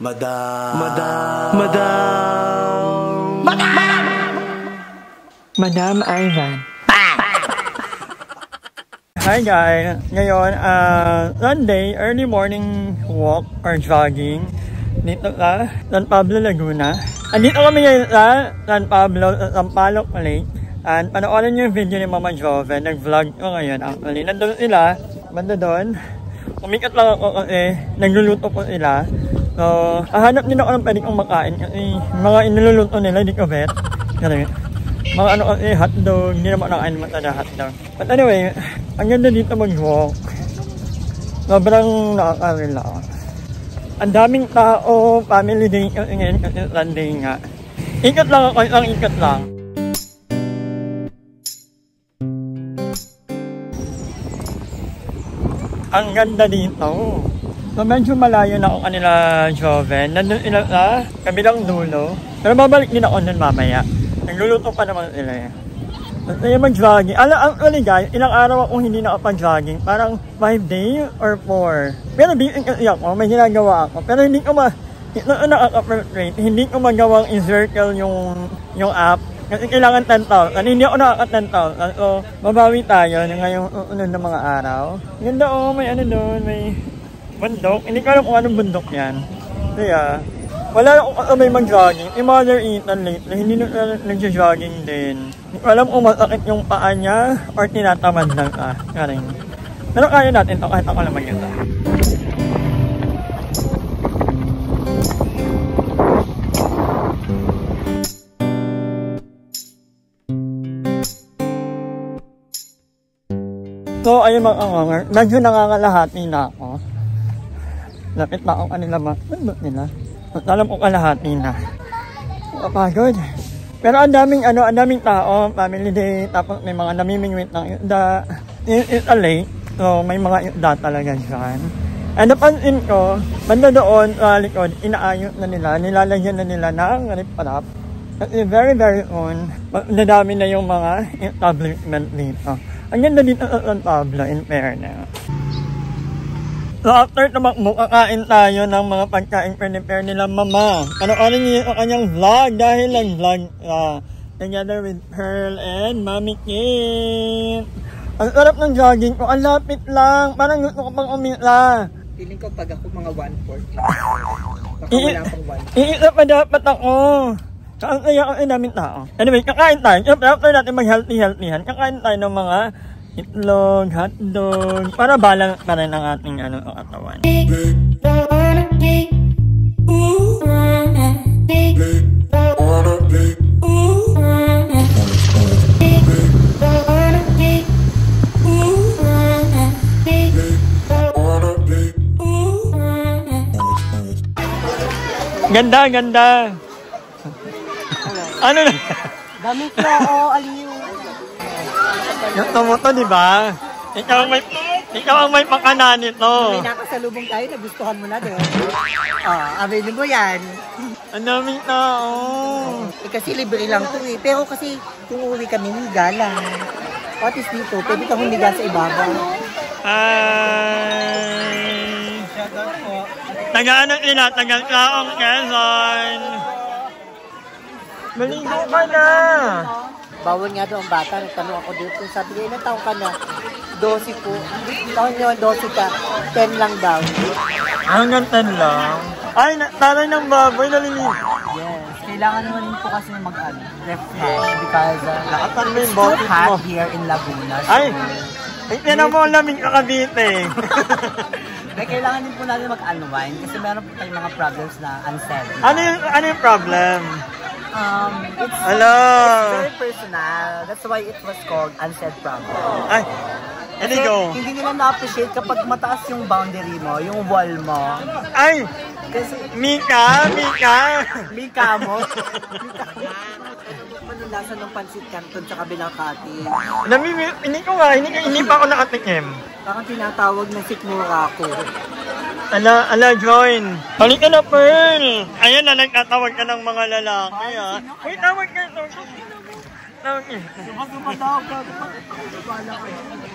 Madam Ivan. Hi guys! Ngayon, Sunday, early morning walk or jogging dito sa San Pablo, Laguna. Andito kami ngayon sa San Pablo, Sampaloc Lake. And panoorin nyo yung video ni Mama Joven. Nag-vlog ko ngayon actually. Nandun sila, banda doon. Umikat lang ako kasi nagluluto ko sila. So, hahanap nila ako ng pwede kong makain kasi mga iniluluto nila, hindi ko bet. Kasi mga ano kasi hotdog, hindi naman nakain naman na hotdog. But anyway, ang ganda dito mag-walk. Sobrang nakaka-relax. Ang daming tao, family day kasi ngayon kasi Sunday nga. Ikot lang ako, isang ikot lang. Ang ganda dito. So medyo malayo na ako kanila Joven. Nandun sila sa kabilang dulo. Pero babalik din ako nun mamaya. Nagluluto pa naman sila eh. So yung mag-jogging. Actually guys, ilang araw akong hindi nakapag-jogging. Parang 5 days or 4. Pero busy kasi ako, may ginagawa ako. Pero hindi ko nakaka-perfect. Hindi ko magawang i-circle yung app. Kasi kailangan 10,000. Hindi ako nakaka-10,000. So mabawi tayo ngayong unod na mga araw. Ganda oh, may ano doon, may bundok. Hindi ko alam kung anong bundok yan. Kaya, wala akong may mag-jogging. Yung Mother Ethan lately, hindi nag-jogging din. Hindi ko alam kung masakit yung paa niya or tinatamad lang ka. Pero kaya natin ito kahit ako naman yun. So, ayun mga kanganger. Medyo nangangalahati na ako. Lapit na ako kanila matulog nila. Alam ko kalahati na. Kapagod. Pero ang daming tao, family day, tapos may mga namimingwit ng isda. It's a lake, so may mga isda talaga dyan. And napansin ko, banda doon sa likod, inaayos na nila, nilalagyan na nila ng rip-rap. Kasi very soon, nadami na yung mga establishment dito. Ang ganda dito sa San Pablo, in fairness. So after tumakbo, kakain tayo ng mga pagkain prepare nila Mama. Ano-ano niyo ang kanyang vlog dahil nag-vlog together with Pearl and Mami Kate. Ang sarap ng jogging ko, ang lapit lang. Parang gusto ko pang umila. Feeling ko pag ako mga 1/4 lang. Baka wala pang 1/4. Iisa pa dapat ako. Kaya ang daming tao. Anyway, kakain tayo. After natin mag-healthy-healthyhan, kakain tayo ng mga itlog, hotdog, para balang pa rin ang ating katawan. Ganda! Ano na? Damit ko, aliw. Yung tomoto, di ba? Ikaw ang may pakana nito. May nakasalubong tayo, nagustuhan mo na din. Available yan. Ang daming tao. Kasi libre lang to eh. Pero kasi kung uwi kami, higa lang. What is dito? Pwede kang humiga sa ibabaw. Taga-ano nila? Taga-Kaong Quezon. Maligo ka na. Bawal nga doon ang bata. Nagtanong ako dito. Sabi ko, ilang taong ka na? 12 po. Taon nyo, 12 ka. 10 lang daw. Hanggang 10 lang? Ay, taray ng baboy, naliligo. Yes. Kailangan naman po kasi refresh because it's too hot here in Laguna. So, ay, tinan mo ang lamig ka Cavite. kailangan din po natin mag-unwind kasi meron po tayong mga problems na unsettled. Ano yung problem? It's very personal. That's why it was called unsaid problem. Ay, hindi go. Hindi nila na-appreciate kapag mataas yung boundary mo, yung wall mo. Ay, kasi Mika mo. Anong lasa ng pansit canton sa kabilang kati? Hindi pa ako nakatikim. Parang tinatawag ng sikmura ko. Ala, join. Halika na, Pearl. Ayan na, nagtatawag ka ng mga lalaki, ha. Uy, tawag ka.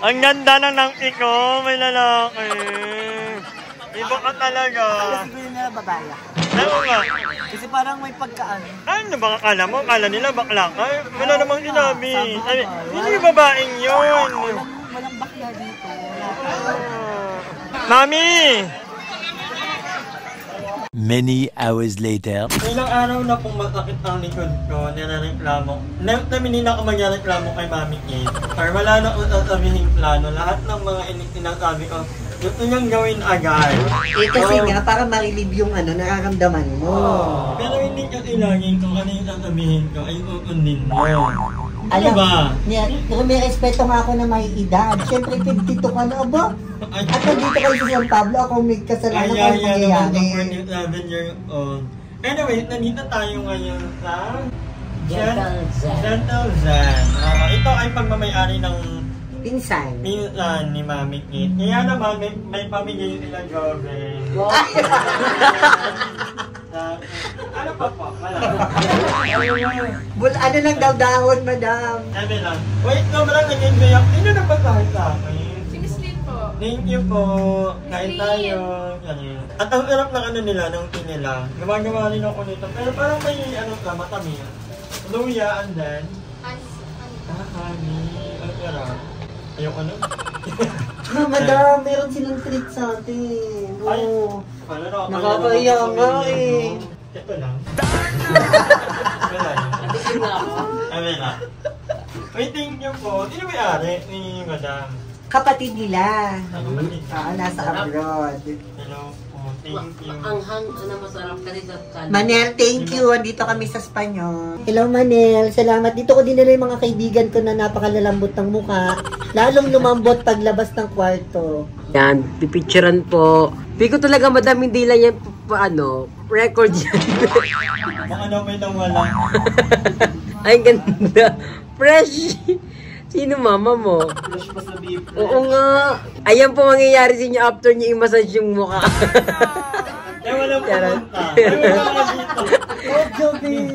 Ang ganda ng nangki ko, may lalaki. Iba ka talaga. Kasi siguro nila babae. Oo nga. Kasi parang may pagkaan. Ano ba akala mo? Akala nila bakla ka? Wala namang sinabi. Ay, hindi babaeng yun. Walang bakla dito. Mami! Many hours later. Ilang araw na pong masakit ang likod ko, nilareklamo. Next time hindi na ako magreklamo kay Mami Kate. Or wala na akong sasabihin plano. Lahat ng mga sinasabi ko, gusto niyang gawin agad. Kasi nga, para ma-relieve yung nararamdaman mo. Pero hindi kasi laging kung ano yung sasabihin ko, ay uundin mo. Alam, ba? Pero may respeto nga ako na may edad. Siyempre, 52 ka na ba? At nandito kayo sa San Pablo, ako may kasalanan kung nangyayari. 47 years old. Anyway, nandito tayo ngayon sa Gentle Zen. Ito ay pagmamayari ng pinsan ni Mami Kate. Kaya naman, may pamigay sila Joven. Ano pa po? Ano lang daw dahon, madam? Sabi lang, wait, sobrang nag-enjoy ako. Sino na pagkain sa akin? Si Miss Lynn po. Thank you po. Kain tayo. At ang sarap ng nila, ng tea nila. Gumagawa rin ako nito. Pero parang may matamis. Luya and then... honey. Ang sarap. Ayoko ano? Madam, meron silang treat sa atin. Oo. Nakakaiya nga eh. Ito lang. Amin na. Wait, thank you po. Sino may-ari ni Madam? Kapatid nila. Kapatid. Nasa abroad. Hello po. Thank you. Masarap ka rin. Manel, thank you. Andito kami sa Espanyol. Hello, Manel. Salamat. Dito ko dinala yung mga kaibigan ko na napakalalambot ng mukha. Lalong lumambot paglabas ng kwarto. Yan, pipicturean po. Pico talaga madam, hindi lang yan record yan. Ano may nawala? Ay, ganda. Fresh. Sino mama mo? Fresh pa sa beef. Oo nga. Ayan po mangyayari sa inyo after nyo i-massage yung mukha. Walang pumunta. Wala dito.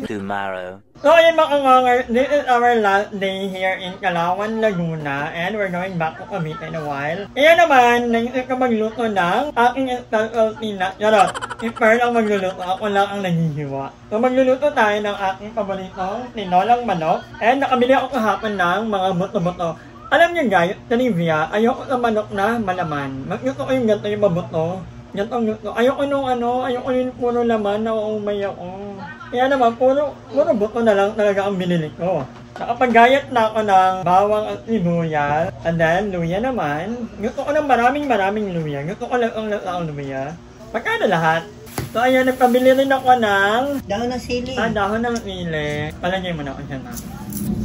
Tomorrow. So ayun mga kanganger, this is our last day here in Calauan, Laguna, and we're going back to Cavite in a while. Kaya naman, naisip ka magluto ng aking specialty na, si Pearl ang magluluto, ako lang ang naghihiwa. So magluluto tayo ng aking paboritong tinolang manok, and nakabili ako kahapon ng mga buto-buto. Alam niyo guys, trivia, ayoko sa manok na malaman. Magluto ko yung ganito yung mabuto. Ayoko nung ayoko yung puro laman, nauumay ako. Kaya naman, puro buto na lang talaga ang binili ko. Nakapag-gayat na ako ng bawang at sibuyas. And then, luya naman. Gusto ko ng maraming luya. Gusto ko lang ang luya. Magkano lahat? So, ayan, nagpabili rin ako ng... Dahon ng sili. Dahon ng sili. Palagay mo na ako dyan na.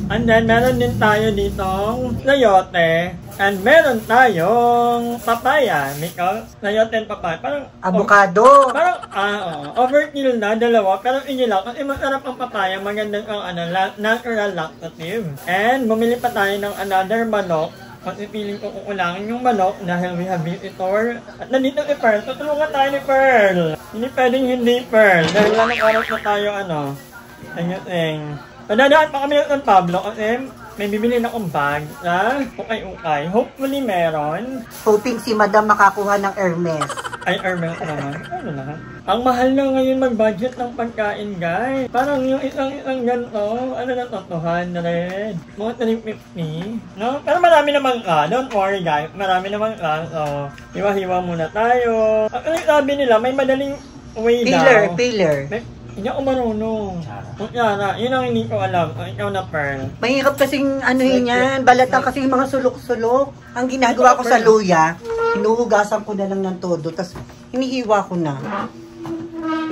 And then, meron din tayo ditong sayote. And meron tayong papaya. Miko, sayote and papaya. Parang... Avocado. Parang, overkill na, dalawa. Pero inilaw. Kasi masarap ang papaya. Magandang ang natural laxative. And, bumili pa tayo ng another manok. Kasi feeling ko kukulangin yung manok dahil we have visitor. At nandito si Pearl. Tutulungan tayo ni Pearl. Hindi pwedeng hindi Pearl. Dahil lang oras na tayo anything. Madadaan pa kami ng San Pablo kasi may bibili na akong bag na ukay-ukay. Hopefully meron. Hoping si Madam makakuha ng Hermes. Ay, Hermes naman. Ano na? Ang mahal na ngayon mag-budget ng pagkain, guys. Parang yung isang ganito, na to, 200. Mga 350. No? Pero marami naman ka. Don't worry, guys. Marami naman ka. So, hiwa-hiwa muna tayo. Ang sabi nila, may madaling way daw. Peeler. Hindi ako marunong. Kunyara, yun ang hindi ko alam. Ikaw na, Pearl. Mahirap kasing yan. Balatan kasing mga sulok-sulok. Ang ginagawa ko sa luya, hinuhugasan ko na lang ng todo. Tapos hinihiwa ko na.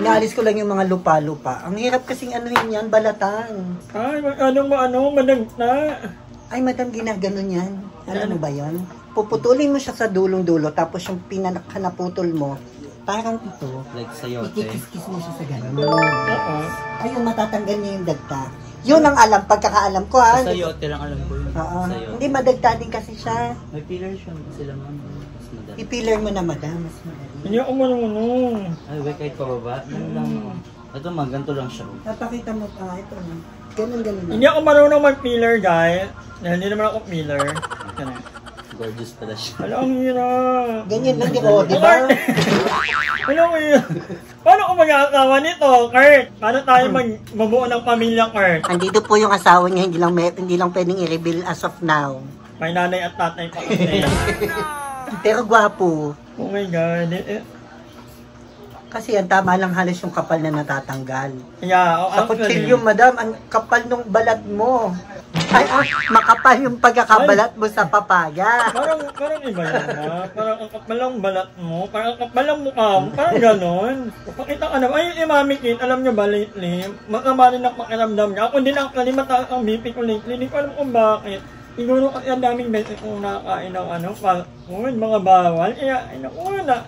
Inaalis ko lang yung mga lupa-lupa. Ang hirap kasing yan, balatan. Ay, madagta. Ay, madam, ginaganon yan. Alam mo ba yan? Puputulin mo siya sa dulong-dulo. Tapos yung pinaputol mo, parang ito, like sayote. Ikikis-kis mo siya sa gano'n. Ayun, matatanggal niya yung dagta. Yun ang alam, pagkakaalam ko ha. Sayote lang alam ko yun. Hindi, madagta din kasi siya. May pillar siya sila ma'am. I-pillar mo na, madam. Hindi ako marunong. Ay, wait, kahit pababa. Ito man, ganito lang siya. Napakita mo pa, ito. Ganun. Hindi ako marunong mag-pillar, guys. Dahil hindi naman ako pillar. Gorgeous pala siya. Alam mo yun ah. Ganyan lang ako, di ba? Alam mo yun. Paano ko mag-aasawa nito, Kurt? Paano tayo mabuo ng pamilya, Kurt? Andito po yung asawa niya, hindi lang pwedeng i-reveal as of now. May nanay at tatay pa kasi. Pero gwapo. Oh my God. Kasi ang tama lang halos yung kapal na natatanggal. Yeah, oh, Sa kutsilyo, madam, ang kapal ng balat mo. Ay, makapal yung pagkakabalat mo sa papaya. Parang iba yan ha. Parang ang kapal ang balat mo. Parang ang kapal ang mukha mo. Parang ganon. Pakita ka naman. Ay, yung Mami Kate, alam nyo ba lately? Masama rin ang pakiramdam niya. Ako din ang mataas ang BP ko lately. Hindi ko alam kung bakit. Siguro kasi ang daming beses kong nakakain ng mga bawal. Kaya,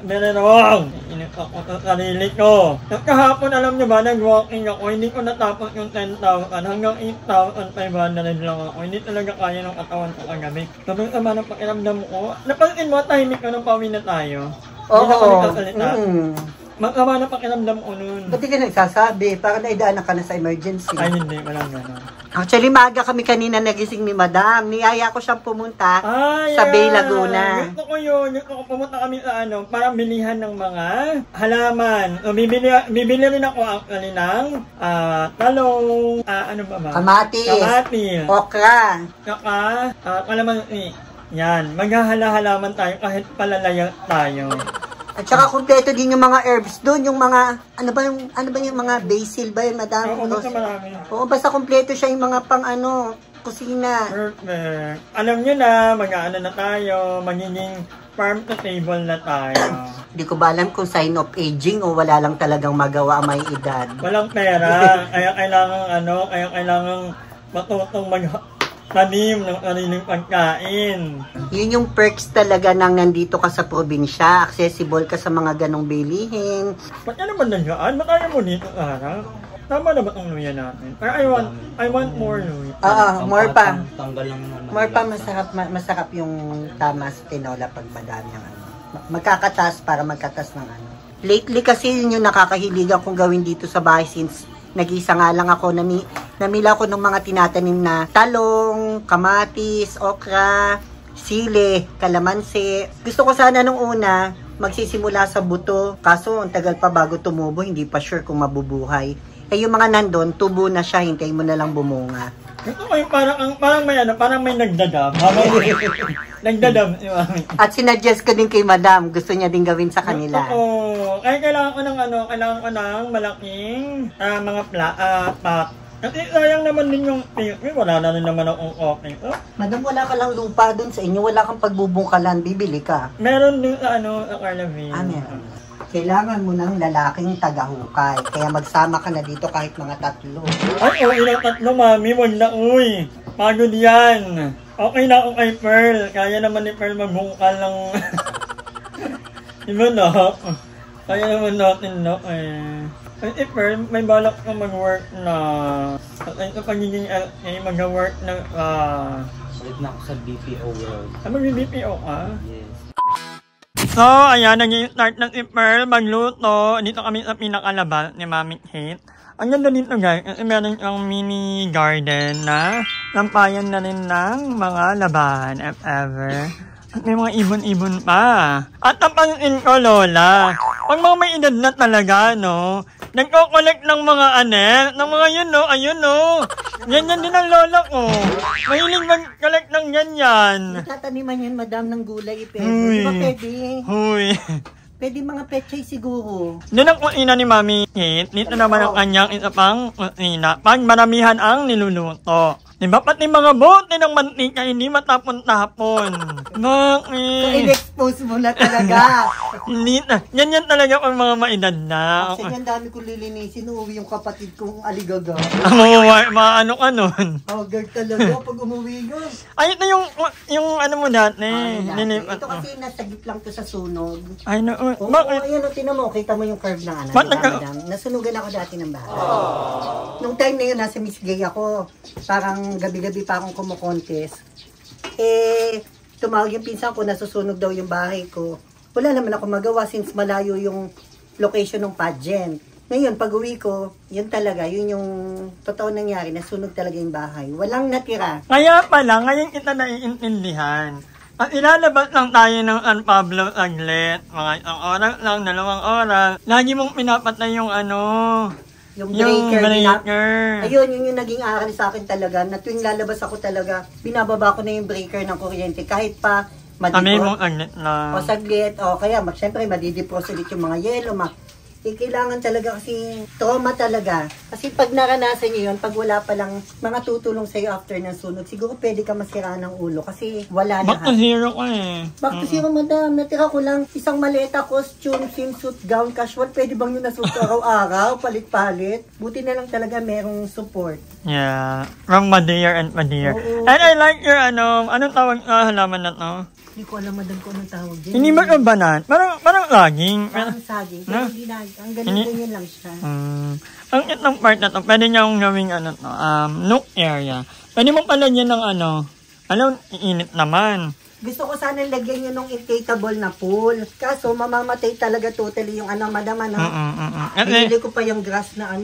very wrong. Init ako sa sarili ko. At kahapon, alam nyo ba, nag-walking ako, hindi ko natapos yung 10,000. Hanggang 8,500 lang ako. Hindi talaga kaya ng katawan ko kagabi. Sabi sama ng pakiramdam ko. Napansin mo, tahimik ka nung pauwi na tayo. Hindi na kami kasalita. Masama ng pakiramdam ko nun. Ba't di ka nagsasabi? Para naidaanan ka na sa emergency. Ay, hindi. Walang gano'n. Actually, maaga kami kanina nagising ni Madam. Niyaya ko siyang pumunta sa Bay Laguna. Gusto ko yun. Gusto ko pumunta kami sa parang bilihan ng mga halaman. So, bibili rin ako actually ng talong, ano ba ba? Kamatis. Okra. Kalamansi. Yan. Maghahalaman tayo kahit palalaya tayo. At saka kumpleto din yung mga herbs doon, yung mga, ano ba yung mga basil ba yun, Madam? Oo, basta marami. Oo, basta kumpleto siya yung mga pang kusina. Perfect. Alam nyo na, mag-aano na tayo, magiging farm to table na tayo. Hindi ko ba alam kung sign of aging o wala lang talagang magawa ang may edad. Walang pera, kaya kailangan matutong tanim ng sariling pagkain. Yun yung perks talaga nang nandito ka sa probinsya. Accessible ka sa mga ganong bilihin. Ba't ano ba nandiyan? Ba't ayaw mo dito sa harap? Tama na ba itong luya natin? I want more luya. More pa. Tanggal lang naman. More pa, masarap yung tama sa tinola pag madami ang magkakatas para magkatas ng Lately kasi yun yung nakakahiligan kong gawin dito sa bahay since nag-isa nga lang ako, namila ko ng mga tinatanim na talong, kamatis, okra, sili, kalamansi. Gusto ko sana nung una, magsisimula sa buto. Kaso, ang tagal pa bago tumubo, hindi pa sure kung mabubuhay. Eh yung mga nandun, tubo na siya, hintayin mo na lang bumunga. Ito kayo parang may nagdadam. Nagdadam si Mami. At sinuggest ko din kay Madam, gusto niya din gawin sa kanila. Oo. Kaya kailangan ko ng malaking mga pot. Kasi sayang naman din yung wala na rin naman akong okay. Madam, wala ka lang lupa dun sa inyo, wala kang pagbubungkalan, bibili ka. Meron din sa sa Carlaville. Meron. Kailangan mo ng lalaking tagahukay. Kaya magsama ka na dito kahit mga 3. Ay, ilang 3, Mami. Wag na, uy. Pagod yan. Okay na ako kay Pearl. Kaya naman ni Pearl magbungkal ng... Diba na? Kaya naman natin na Ay, Pearl, may balak ka mag-work na. At sa pagiging LA, mag-work na Balik na ako sa BPO world. Mag-BPO ka? Yes. So, ayan, nag-start na si Pearl magluto. Dito kami sa pinakalabas ni Mami Kate. Ang ganda dito guys, kasi meron siyang mini garden na lampayan na rin ng mga labahan, if ever. At may mga ibon-ibon pa. At napansin ko, Lola, pag mga may edad na talaga, no, nagko-collect ng mga ng mga yun, no, ayun, no. Ganyan din ang lola ko. Mahilig mag-collect ng ganyan. Natataniman yan, Madam, ng gulay, pwede. Di ba pwede? Huy. Pwede mga pechay siguro. Doon ang kusina ni Mami Kate. Dito naman ang kanyang isa pang kusina. Pag maramihan ang niluluto. Diba pati mga bote ng mantika hindi matapon-tapon. Bakit? So, in-expose mo na talaga. Hindi na. Yan talaga pag mga maedad na. Kasi yan dami kong lilinisin. Uuwi yung kapatid kong aligaga. Maano ka nun. Girl talaga pag umuwi yun. Ay, ito yung ano mo dati. Ito kasi nasagip lang to sa sunog. Ay, no. Bakit? Ayan, tinan mo. Kita mo yung curve ng nasunugan ako dati ng bata. Nung time na yun, nasa Miss Gay ako. Parang gabi-gabi pa akong kumukontest. Tumawag yung pinsan ko, nasusunog daw yung bahay ko. Wala naman ako magawa since malayo yung location ng pageant. Ngayon, pag uwi ko, yun talaga, yun yung totoo nangyari, nasunog talaga yung bahay. Walang natira. Kaya pala, ngayon kita naiintindihan. At ilalabas lang tayo ng San Pablo saglit. Mga isang oras lang, 2 oras. Lagi mong pinapatay yung Yung yung breaker. breaker. Ayun, yun yung naging aral sa akin talaga. Na tuwing lalabas ako talaga, binababa ko na yung breaker ng kuryente. Kahit pa Kami madipro. mong saglit lang. O saglit. O kaya, syempre, madidipros ulit yung mga yelo. Kailangan talaga kasi trauma talaga. Kasi pag naranasan nyo yun, pag wala pa lang mga tutulong sa'yo after ng sunog, siguro pwede ka masiraan ng ulo kasi wala na. Back to zero ko eh. Back to zero, madam. Natira ko lang isang maleta, costume, swimsuit, gown, casual. Pwede bang yun nasuot araw-araw, palit-palit? Buti na lang talaga merong support. Yeah. From Madeir and Madeir. Oo. And I like your anong tawag halaman na to? Hindi ko alam, madam, kung anong tawag dyan. Hindi ba yung banan? Parang laging. Parang saging. No? Pero hindi na, ang ganyan lang siya. Ang itong part na to, pwede niya akong gawing nook area. Pwede mo pala niya ng iinit naman. Gusto ko sana lagyan nyo ng inflatable na pool. Kaso, mamamatay talaga totally yung madam, Pinili ko pa yung grass na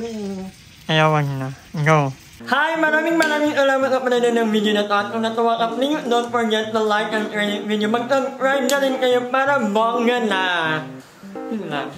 Ayawan na. Go. Hi! Maraming salamat sa panonood ng video na to. At kung natuwa ka, please don't forget to like and share this video. Mag-subscribe na rin kayo para bongga na. Yun lang.